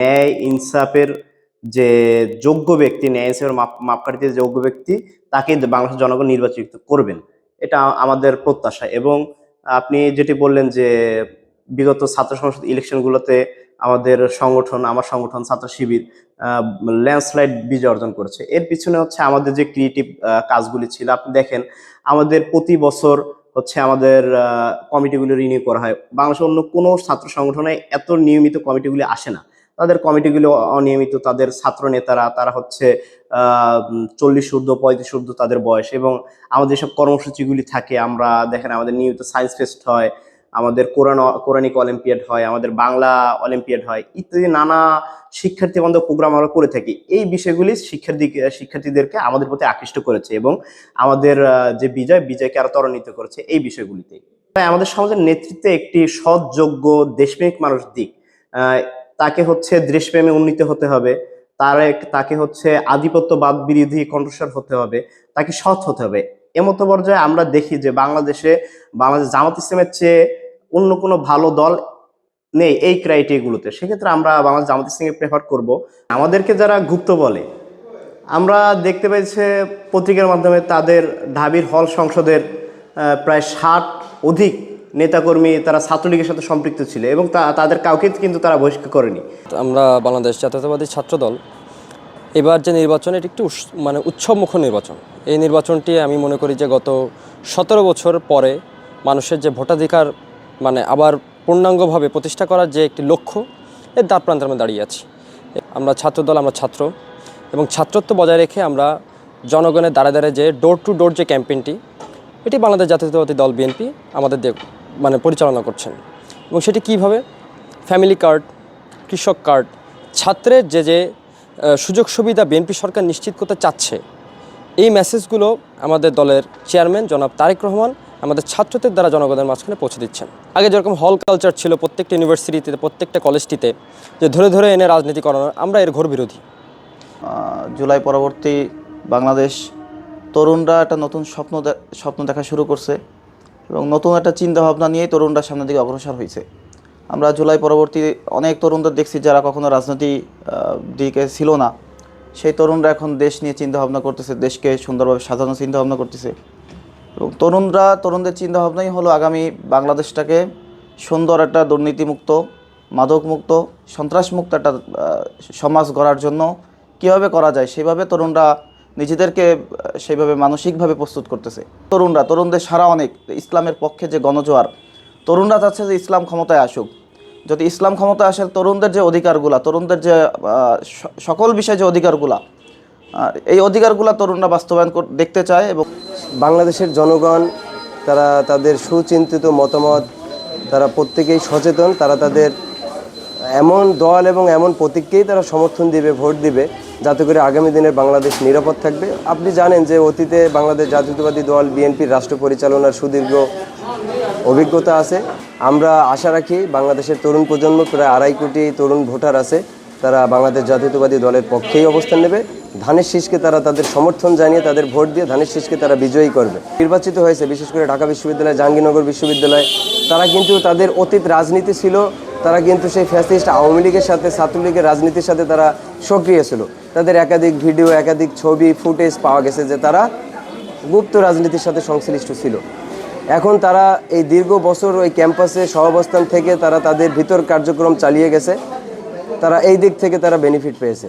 ন্যায় ইনসাফের যে যোগ্য ব্যক্তি, ন্যায় ইনসাফের মাপকাঠিতে যোগ্য ব্যক্তি, তাকেই বাংলাদেশের জনগণ নির্বাচিত করবেন, এটা আমাদের প্রত্যাশা। এবং আপনি যেটি বললেন যে বিগত ছাত্র সংসদ ইলেকশনগুলোতে আমাদের সংগঠন, আমার সংগঠন ছাত্র শিবির ল্যান্ডস্লাইড বিজয় অর্জন করেছে, এর পিছনে হচ্ছে আমাদের যে ক্রিয়েটিভ কাজগুলি ছিল। আপনি দেখেন আমাদের প্রতি বছর হচ্ছে আমাদের কমিটিগুলো রিনিউ করা হয়। বাংলাদেশের অন্য কোনো ছাত্র সংগঠনে এত নিয়মিত কমিটিগুলি আসে না। তাদের কমিটিগুলো অনিয়মিত, তাদের ছাত্র নেতারা তারা হচ্ছে 40 ঊর্ধ্ব 35 ঊর্ধ্ব তাদের বয়স। এবং আমাদের সব কর্মসূচিগুলি থাকে, আমরা দেখেন আমাদের নিয়মিত সায়েন্স ফেস্ট হয়, আমাদের কোরআনিক অলিম্পিয়াড হয়, আমাদের বাংলা অলিম্পিয়াড হয়, ইত্যাদি নানা শিক্ষার্থী বান্ধব প্রোগ্রাম আমরা করে থাকি। এই বিষয়গুলি শিক্ষার্থীদেরকে আমাদের প্রতি আকৃষ্ট করেছে এবং আমাদের যে বিজয়কে আরো ত্বরান্বিত করেছে এই বিষয়গুলিতে। তাই আমাদের সমাজের নেতৃত্বে একটি সৎ, যোগ্য, দেশপ্রেমিক মানুষ দিক। তাকে হচ্ছে দেশপ্রেমে উন্নীত হতে হবে, তাকে হচ্ছে আধিপত্যবাদ বিরোধী কণ্ঠস্বর হতে হবে, তাকে সৎ হতে হবে। এমতো পর্যায়ে আমরা দেখি যে বাংলাদেশ জামাত ইসলামের চেয়ে অন্য কোনো ভালো দল নেই এই ক্রাইটেরিয়াগুলোতে। সেক্ষেত্রে আমরা বাংলাদেশ জামাত ইসলামকে প্রেফার করব। আমাদেরকে যারা গুপ্ত বলে, আমরা দেখতে পেয়েছি পত্রিকার মাধ্যমে তাদের ঢাবির হল সংসদের প্রায় 60 অধিক নেতাকর্মী তারা ছাত্রলীগের সাথে সম্পৃক্ত ছিল এবং তাদের কাউকে কিন্তু তারা বহিষ্কার করেনি। আমরা বাংলাদেশ জাতীয়তাবাদী ছাত্রদল এবার যে নির্বাচন, এটি একটি উৎসবমুখর নির্বাচন। এই নির্বাচনটি আমি মনে করি যে গত 17 বছর পরে মানুষের যে ভোটাধিকার আবার পূর্ণাঙ্গভাবে প্রতিষ্ঠা করার যে একটি লক্ষ্য, এর দ্বারপ্রান্তে আমরা দাঁড়িয়ে আছি। আমরা ছাত্রদল, আমরা ছাত্র এবং ছাত্রত্ব বজায় রেখে আমরা জনগণের দ্বারে দ্বারে যে ডোর টু ডোর যে ক্যাম্পেইনটি, এটি বাংলাদেশ জাতীয়তাবাদী দল বিএনপি আমাদের পরিচালনা করছেন। এবং সেটি কীভাবে? ফ্যামিলি কার্ড, কৃষক কার্ড, ছাত্রের যে সুযোগ সুবিধা বিএনপি সরকার নিশ্চিত করতে চাচ্ছে, এই মেসেজগুলো আমাদের দলের চেয়ারম্যান জনাব তারেক রহমান আমাদের ছাত্রদের দ্বারা জনগণের মাঝখানে পৌঁছে দিচ্ছেন। আগে যেরকম হল কালচার ছিল প্রত্যেকটা ইউনিভার্সিটিতে, প্রত্যেকটা কলেজটিতে, যে ধরে ধরে এনে রাজনীতি করানোর, আমরা এর ঘোর বিরোধী। জুলাই পরবর্তী বাংলাদেশ তরুণরা একটা নতুন স্বপ্ন দেখা শুরু করছে এবং নতুন একটা চিন্তাভাবনা নিয়েই তরুণরা সামনের দিকে অগ্রসর হয়েছে। আমরা জুলাই পরবর্তী অনেক তরুণদের দেখছি যারা কখনো রাজনীতি দিকে ছিল না, সেই তরুণরা এখন দেশ নিয়ে চিন্তাভাবনা করতেছে, দেশকে সুন্দরভাবে সাজানোর চিন্তাভাবনা করতেছে। এবং তরুণদের চিন্তাভাবনাই হলো আগামী বাংলাদেশটাকে সুন্দর একটা দুর্নীতিমুক্ত, মাদকমুক্ত, সন্ত্রাসমুক্ত একটা সমাজ গড়ার জন্য কীভাবে করা যায় সেভাবে তরুণরা নিজেদেরকে সেইভাবে মানসিকভাবে প্রস্তুত করতেছে। তরুণদের সারা অনেক ইসলামের পক্ষে যে গণজোয়ার, তরুণরা চাচ্ছে যে ইসলাম ক্ষমতায় আসুক। যদি ইসলাম ক্ষমতায় আসে, তরুণদের যে অধিকারগুলা, তরুণদের যে সকল বিষয়ে যে অধিকারগুলা, এই অধিকারগুলা তরুণরা বাস্তবায়ন দেখতে চায়। এবং বাংলাদেশের জনগণ তারা তাদের সুচিন্তিত মতামত, তারা প্রত্যেকেই সচেতন, তারা তাদের এমন দল এবং এমন প্রতীককেই তারা সমর্থন দিবে, ভোট দিবে, যাতে করে আগামী দিনের বাংলাদেশ নিরাপদ থাকবে। আপনি জানেন যে অতীতে বাংলাদেশ জাতীয়তাবাদী দল বিএনপির রাষ্ট্র পরিচালনার সুদীর্ঘ অভিজ্ঞতা আছে। আমরা আশা রাখি বাংলাদেশের তরুণ প্রজন্ম, প্রায় 2.5 কোটি তরুণ ভোটার আছে, তারা বাংলাদেশ জাতীয়তাবাদী দলের পক্ষেই অবস্থান নেবে। ধানের শীষকে তারা তাদের সমর্থন জানিয়ে তাদের ভোট দিয়ে ধানের শীষকে তারা বিজয়ী করবে। নির্বাচিত হয়েছে বিশেষ করে ঢাকা বিশ্ববিদ্যালয়, জাহাঙ্গীরনগর বিশ্ববিদ্যালয়, তারা কিন্তু তাদের অতীত রাজনীতি ছিল, তারা কিন্তু সেই ফ্যাসিস্ট আওয়ামী লীগের সাথে, ছাত্রলীগের রাজনীতির সাথে তারা সক্রিয় ছিল। তাদের একাধিক ভিডিও, একাধিক ছবি, ফুটেজ পাওয়া গেছে যে তারা গুপ্ত রাজনীতির সাথে সংশ্লিষ্ট ছিল। এখন তারা এই দীর্ঘ বছর ওই ক্যাম্পাসে সহাবস্থান থেকে তারা তাদের ভিতর কার্যক্রম চালিয়ে গেছে, তারা এই দিক থেকে তারা বেনিফিট পেয়েছে।